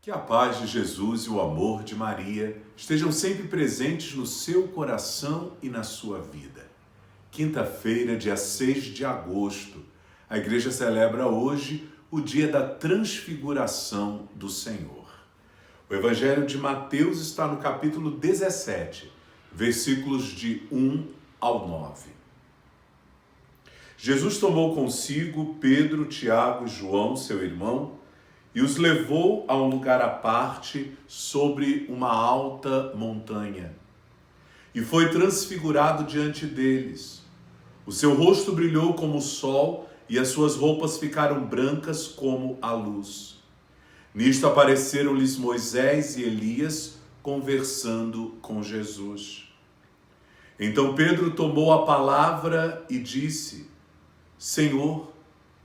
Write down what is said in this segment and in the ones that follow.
Que a paz de Jesus e o amor de Maria estejam sempre presentes no seu coração e na sua vida. Quinta-feira, dia 6 de agosto, a igreja celebra hoje o dia da transfiguração do Senhor. O Evangelho de Mateus está no capítulo 17, versículos de 1 ao 9. Jesus tomou consigo Pedro, Tiago e João, seu irmão, e os levou a um lugar à parte sobre uma alta montanha. E foi transfigurado diante deles. O seu rosto brilhou como o sol e as suas roupas ficaram brancas como a luz. Nisto apareceram-lhes Moisés e Elias conversando com Jesus. Então Pedro tomou a palavra e disse: Senhor,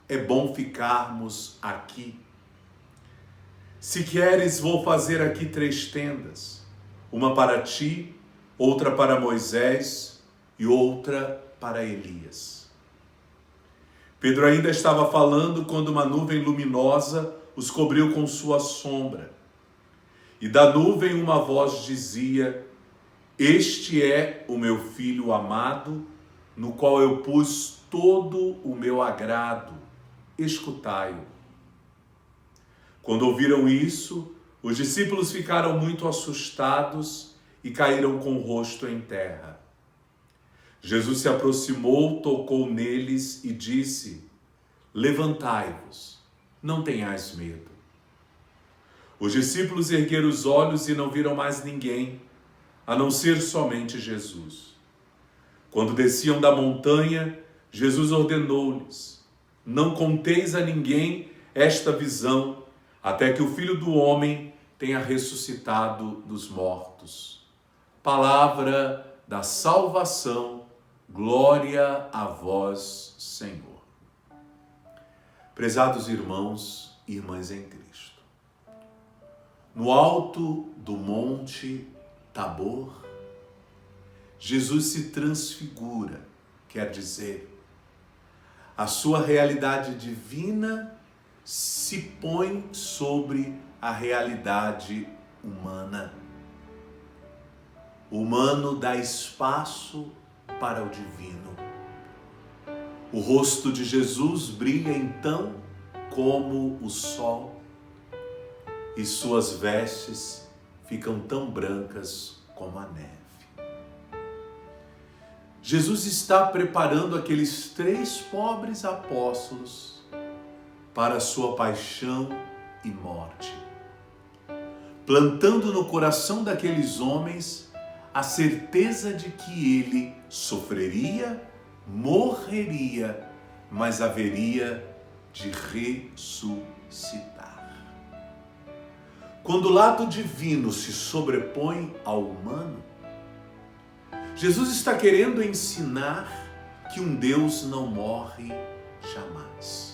é bom ficarmos aqui. Se queres, vou fazer aqui 3 tendas, uma para ti, outra para Moisés e outra para Elias. Pedro ainda estava falando quando uma nuvem luminosa os cobriu com sua sombra. E da nuvem uma voz dizia: Este é o meu filho amado, no qual eu pus todo o meu agrado. Escutai-o. Quando ouviram isso, os discípulos ficaram muito assustados e caíram com o rosto em terra. Jesus se aproximou, tocou neles e disse: Levantai-vos, não tenhais medo. Os discípulos ergueram os olhos e não viram mais ninguém, a não ser somente Jesus. Quando desciam da montanha, Jesus ordenou-lhes: Não conteis a ninguém esta visão, até que o Filho do Homem tenha ressuscitado dos mortos. Palavra da salvação, glória a vós, Senhor. Prezados irmãos e irmãs em Cristo, no alto do monte Tabor, Jesus se transfigura, quer dizer, a sua realidade divina se põe sobre a realidade humana. O humano dá espaço para o divino. O rosto de Jesus brilha então como o sol e suas vestes ficam tão brancas como a neve. Jesus está preparando aqueles 3 pobres apóstolos para a sua paixão e morte, plantando no coração daqueles homens a certeza de que ele sofreria, morreria, mas haveria de ressuscitar. Quando o lado divino se sobrepõe ao humano, Jesus está querendo ensinar que um Deus não morre jamais.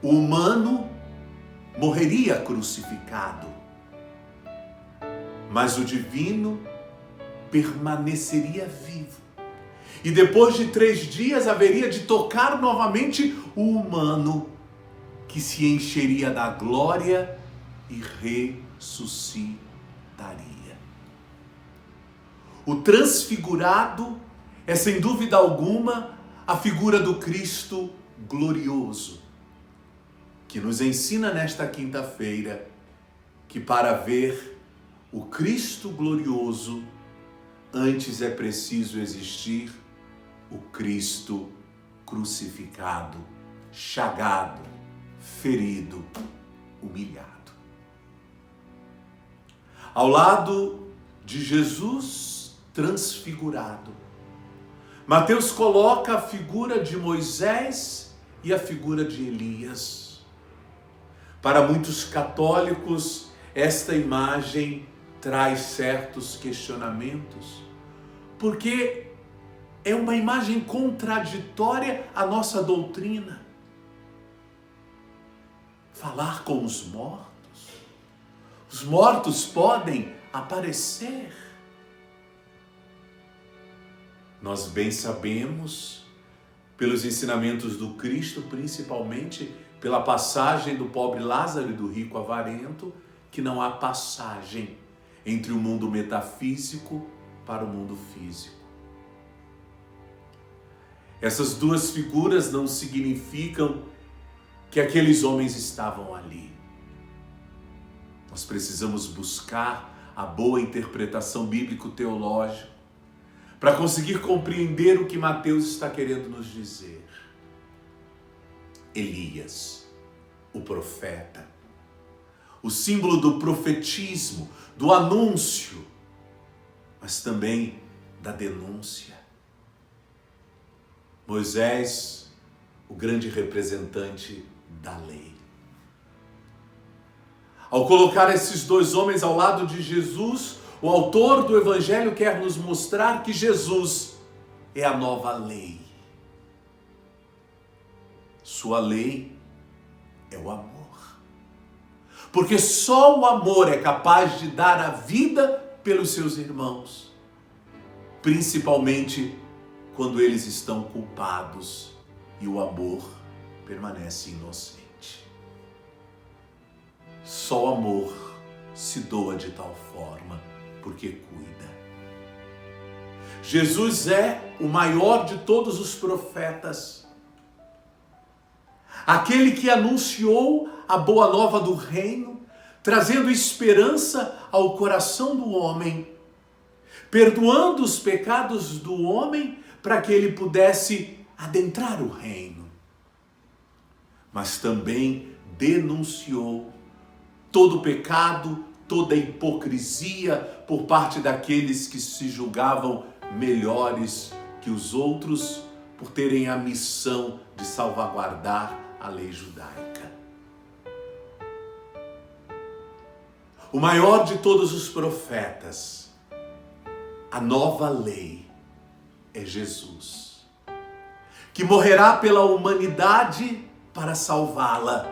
O humano morreria crucificado, mas o divino permaneceria vivo. E depois de 3 dias haveria de tocar novamente o humano, que se encheria da glória e ressuscitaria. O transfigurado é, sem dúvida alguma, a figura do Cristo glorioso, que nos ensina nesta quinta-feira que para ver o Cristo glorioso, antes é preciso existir o Cristo crucificado, chagado, ferido, humilhado. Ao lado de Jesus transfigurado, Mateus coloca a figura de Moisés e a figura de Elias. Para muitos católicos, esta imagem traz certos questionamentos, porque é uma imagem contraditória à nossa doutrina. Falar com os mortos podem aparecer. Nós bem sabemos, pelos ensinamentos do Cristo principalmente, pela passagem do pobre Lázaro e do rico avarento, que não há passagem entre o mundo metafísico para o mundo físico. Essas duas figuras não significam que aqueles homens estavam ali. Nós precisamos buscar a boa interpretação bíblico-teológica para conseguir compreender o que Mateus está querendo nos dizer. Elias, o profeta, o símbolo do profetismo, do anúncio, mas também da denúncia. Moisés, o grande representante da lei. Ao colocar esses dois homens ao lado de Jesus, o autor do Evangelho quer nos mostrar que Jesus é a nova lei. Sua lei é o amor. Porque só o amor é capaz de dar a vida pelos seus irmãos, principalmente quando eles estão culpados e o amor permanece inocente. Só o amor se doa de tal forma, porque cuida. Jesus é o maior de todos os profetas, aquele que anunciou a boa nova do reino, trazendo esperança ao coração do homem, perdoando os pecados do homem para que ele pudesse adentrar o reino. Mas também denunciou todo o pecado, toda a hipocrisia por parte daqueles que se julgavam melhores que os outros por terem a missão de salvaguardar a lei judaica. O maior de todos os profetas, a nova lei, é Jesus, que morrerá pela humanidade para salvá-la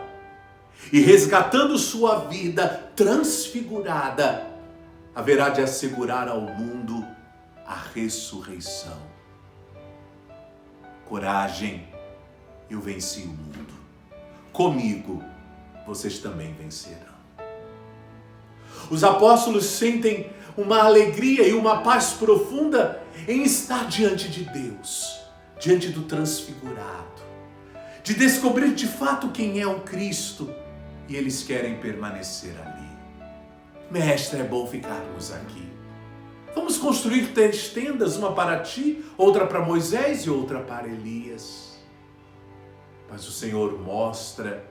e, resgatando sua vida transfigurada, haverá de assegurar ao mundo a ressurreição. Coragem, eu venci o mundo. Comigo, vocês também vencerão. Os apóstolos sentem uma alegria e uma paz profunda em estar diante de Deus, diante do transfigurado, de descobrir de fato quem é o Cristo, e eles querem permanecer ali. Mestre, é bom ficarmos aqui. Vamos construir 3 tendas, uma para ti, outra para Moisés e outra para Elias. Mas o Senhor mostra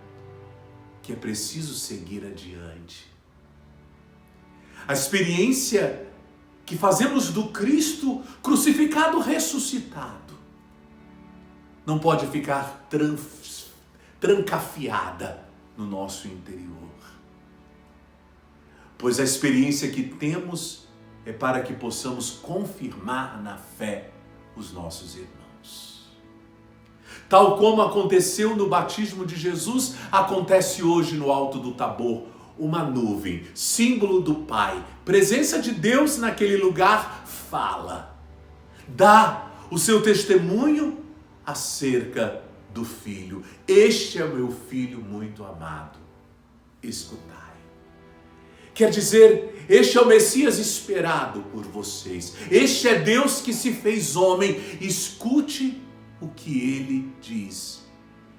que é preciso seguir adiante. A experiência que fazemos do Cristo crucificado ressuscitado não pode ficar trancafiada no nosso interior. Pois a experiência que temos é para que possamos confirmar na fé os nossos irmãos. Tal como aconteceu no batismo de Jesus, acontece hoje no alto do Tabor, uma nuvem, símbolo do Pai, presença de Deus naquele lugar, fala, dá o seu testemunho acerca do Filho. Este é o meu Filho muito amado, escutai. Quer dizer, este é o Messias esperado por vocês. Este é Deus que se fez homem. Escute o que ele diz.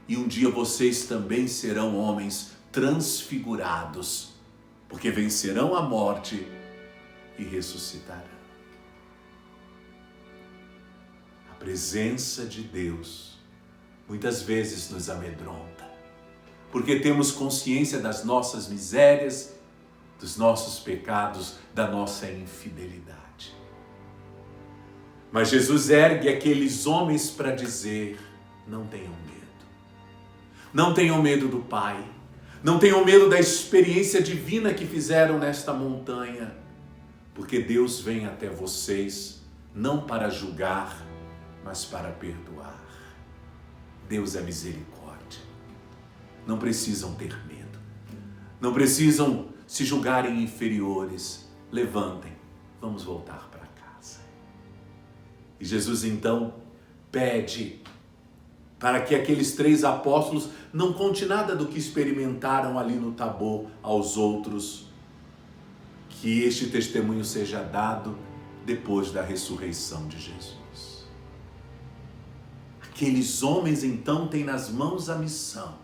E um dia vocês também serão homens transfigurados, porque vencerão a morte e ressuscitarão. A presença de Deus muitas vezes nos amedronta, porque temos consciência das nossas misérias, dos nossos pecados, da nossa infidelidade. Mas Jesus ergue aqueles homens para dizer: não tenham medo. Não tenham medo do Pai. Não tenham medo da experiência divina que fizeram nesta montanha, porque Deus vem até vocês não para julgar, mas para perdoar. Deus é misericórdia. Não precisam ter medo. Não precisam se julgarem inferiores. Levantem, vamos voltar para casa. E Jesus então pede para que aqueles 3 apóstolos não conte nada do que experimentaram ali no Tabor aos outros, que este testemunho seja dado depois da ressurreição de Jesus. Aqueles homens então têm nas mãos a missão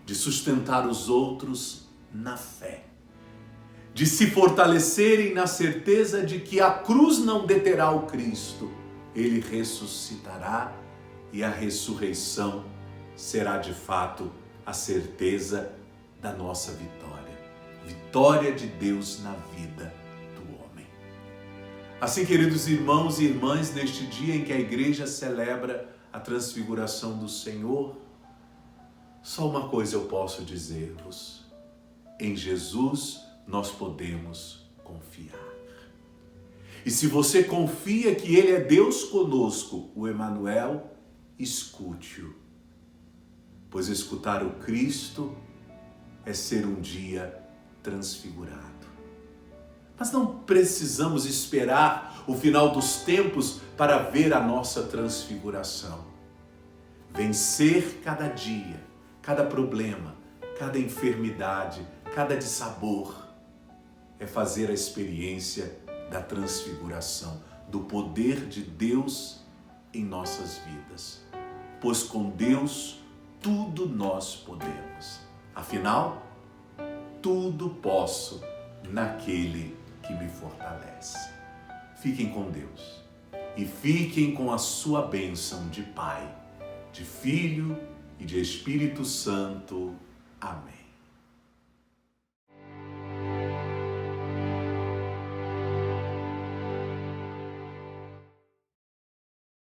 de sustentar os outros na fé, de se fortalecerem na certeza de que a cruz não deterá o Cristo, ele ressuscitará e a ressurreição será de fato a certeza da nossa vitória, vitória de Deus na vida do homem. Assim, queridos irmãos e irmãs, neste dia em que a igreja celebra a transfiguração do Senhor, só uma coisa eu posso dizer-vos: em Jesus nós podemos confiar. E se você confia que Ele é Deus conosco, o Emanuel, escute-o. Pois escutar o Cristo é ser um dia transfigurado. Mas não precisamos esperar o final dos tempos para ver a nossa transfiguração. Vencer cada dia, cada problema, cada enfermidade, cada dissabor, é fazer a experiência da transfiguração, do poder de Deus em nossas vidas. Pois com Deus tudo nós podemos. Afinal, tudo posso naquele que me fortalece. Fiquem com Deus e fiquem com a sua bênção de Pai, de Filho e de Espírito Santo. Amém.